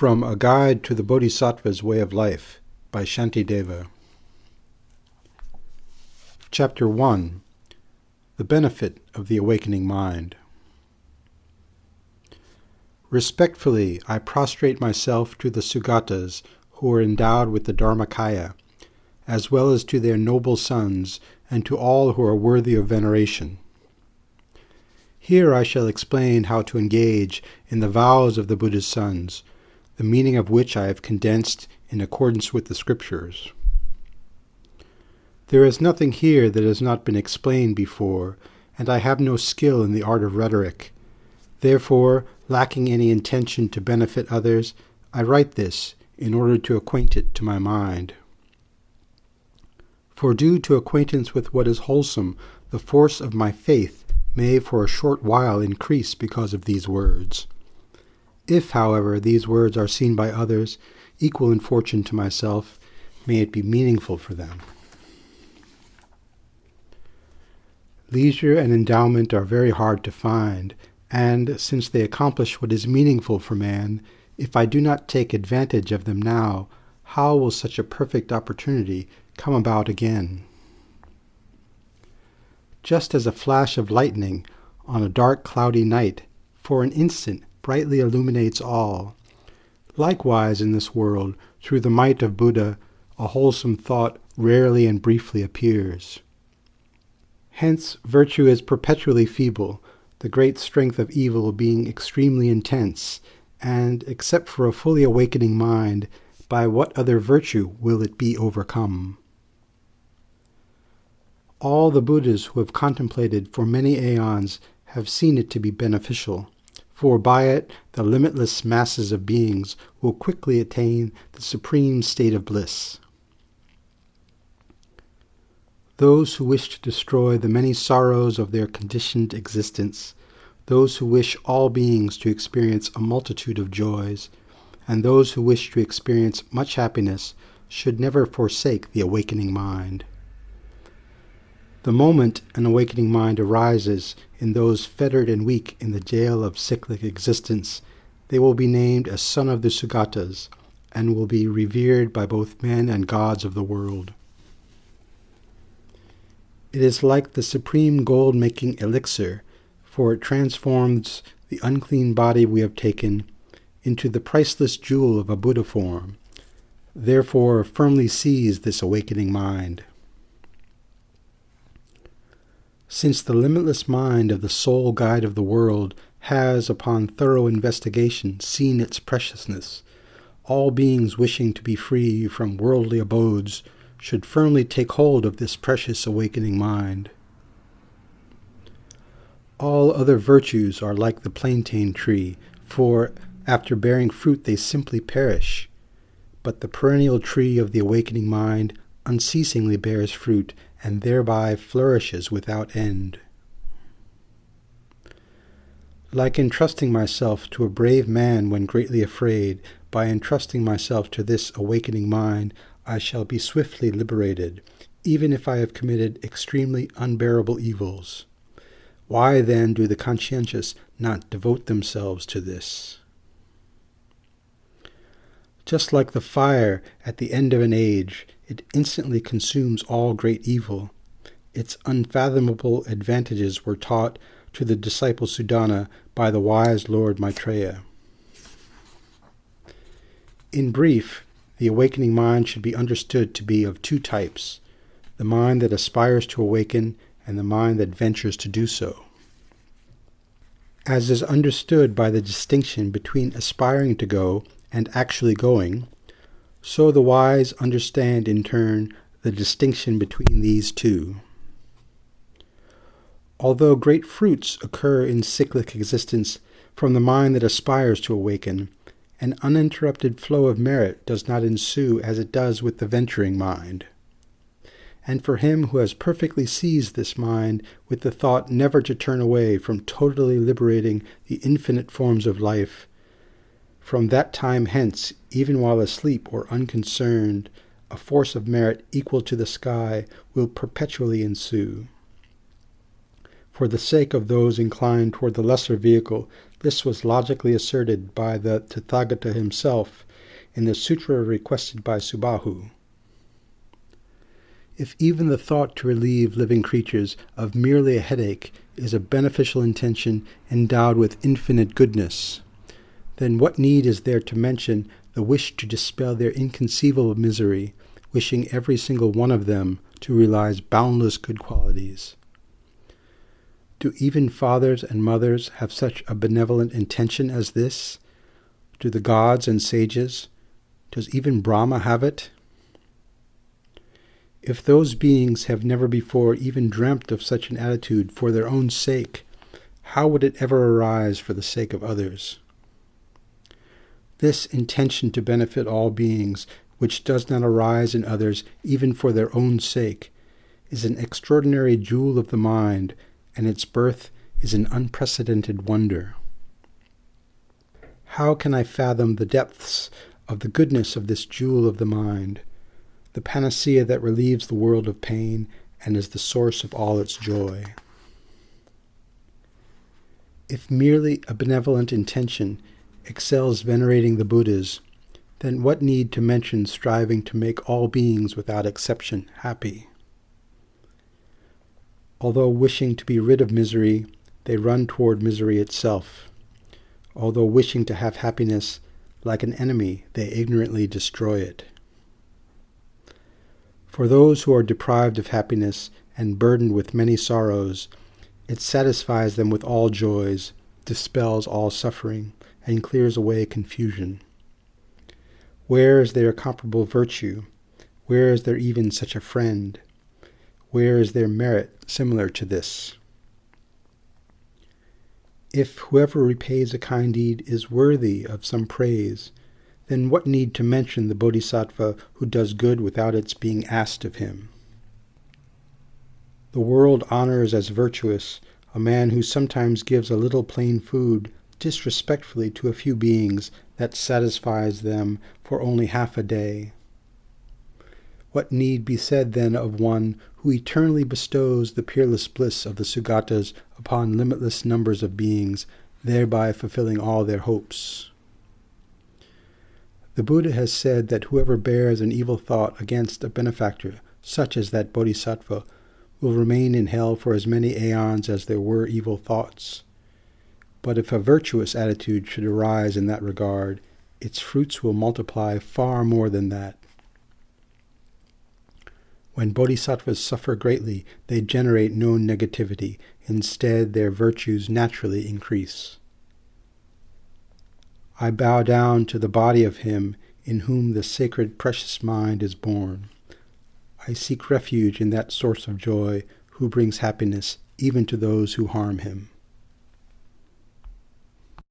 From A Guide to the Bodhisattva's Way of Life by Shantideva. Chapter 1. The Benefit of the Awakening Mind. Respectfully, I prostrate myself to the Sugatas who are endowed with the Dharmakaya, as well as to their noble sons, and to all who are worthy of veneration. Here I shall explain how to engage in the vows of the Buddha's sons, the meaning of which I have condensed in accordance with the scriptures. There is nothing here that has not been explained before, and I have no skill in the art of rhetoric. Therefore, lacking any intention to benefit others, I write this in order to acquaint it to my mind. For due to acquaintance with what is wholesome, the force of my faith may for a short while increase because of these words. If, however, these words are seen by others, equal in fortune to myself, may it be meaningful for them. Leisure and endowment are very hard to find, and, since they accomplish what is meaningful for man, if I do not take advantage of them now, how will such a perfect opportunity come about again? Just as a flash of lightning on a dark, cloudy night, for an instant, brightly illuminates all. Likewise in this world, through the might of Buddha, a wholesome thought rarely and briefly appears. Hence, virtue is perpetually feeble, the great strength of evil being extremely intense, and, except for a fully awakening mind, by what other virtue will it be overcome? All the Buddhas who have contemplated for many aeons have seen it to be beneficial, for by it the limitless masses of beings will quickly attain the supreme state of bliss. Those who wish to destroy the many sorrows of their conditioned existence, those who wish all beings to experience a multitude of joys, and those who wish to experience much happiness should never forsake the awakening mind. The moment an awakening mind arises in those fettered and weak in the jail of cyclic existence, they will be named a son of the Sugatas, and will be revered by both men and gods of the world. It is like the supreme gold-making elixir, for it transforms the unclean body we have taken into the priceless jewel of a Buddha form. Therefore, firmly seize this awakening mind. Since the limitless mind of the sole guide of the world has, upon thorough investigation, seen its preciousness, all beings wishing to be free from worldly abodes should firmly take hold of this precious awakening mind. All other virtues are like the plantain tree, for after bearing fruit they simply perish. But the perennial tree of the awakening mind unceasingly bears fruit, and thereby flourishes without end. Like entrusting myself to a brave man when greatly afraid, by entrusting myself to this awakening mind, I shall be swiftly liberated, even if I have committed extremely unbearable evils. Why then do the conscientious not devote themselves to this? Just like the fire at the end of an age, it instantly consumes all great evil. Its unfathomable advantages were taught to the disciple Sudana by the wise Lord Maitreya. In brief, the awakening mind should be understood to be of two types: the mind that aspires to awaken and the mind that ventures to do so. As is understood by the distinction between aspiring to go and actually going, so the wise understand in turn the distinction between these two. Although great fruits occur in cyclic existence from the mind that aspires to awaken, an uninterrupted flow of merit does not ensue as it does with the venturing mind. And for him who has perfectly seized this mind with the thought never to turn away from totally liberating the infinite forms of life, from that time hence, even while asleep or unconcerned, a force of merit equal to the sky will perpetually ensue. For the sake of those inclined toward the lesser vehicle, this was logically asserted by the Tathagata himself in the sutra requested by Subahu. If even the thought to relieve living creatures of merely a headache is a beneficial intention endowed with infinite goodness, then what need is there to mention the wish to dispel their inconceivable misery, wishing every single one of them to realize boundless good qualities? Do even fathers and mothers have such a benevolent intention as this? Do the gods and sages? Does even Brahma have it? If those beings have never before even dreamt of such an attitude for their own sake, how would it ever arise for the sake of others? This intention to benefit all beings, which does not arise in others even for their own sake, is an extraordinary jewel of the mind, and its birth is an unprecedented wonder. How can I fathom the depths of the goodness of this jewel of the mind, the panacea that relieves the world of pain and is the source of all its joy? If merely a benevolent intention excels venerating the Buddhas, then what need to mention striving to make all beings without exception happy? Although wishing to be rid of misery, they run toward misery itself. Although wishing to have happiness, like an enemy, they ignorantly destroy it. For those who are deprived of happiness and burdened with many sorrows, it satisfies them with all joys, dispels all suffering, and clears away confusion. Where is there comparable virtue? Where is there even such a friend? Where is there merit similar to this? If whoever repays a kind deed is worthy of some praise, then what need to mention the bodhisattva who does good without its being asked of him? The world honors as virtuous a man who sometimes gives a little plain food disrespectfully to a few beings that satisfies them for only half a day. What need be said then of one who eternally bestows the peerless bliss of the Sugatas upon limitless numbers of beings, thereby fulfilling all their hopes? The Buddha has said that whoever bears an evil thought against a benefactor, such as that bodhisattva, will remain in hell for as many aeons as there were evil thoughts. But if a virtuous attitude should arise in that regard, its fruits will multiply far more than that. When bodhisattvas suffer greatly, they generate no negativity. Instead, their virtues naturally increase. I bow down to the body of him in whom the sacred precious mind is born. I seek refuge in that source of joy who brings happiness even to those who harm him.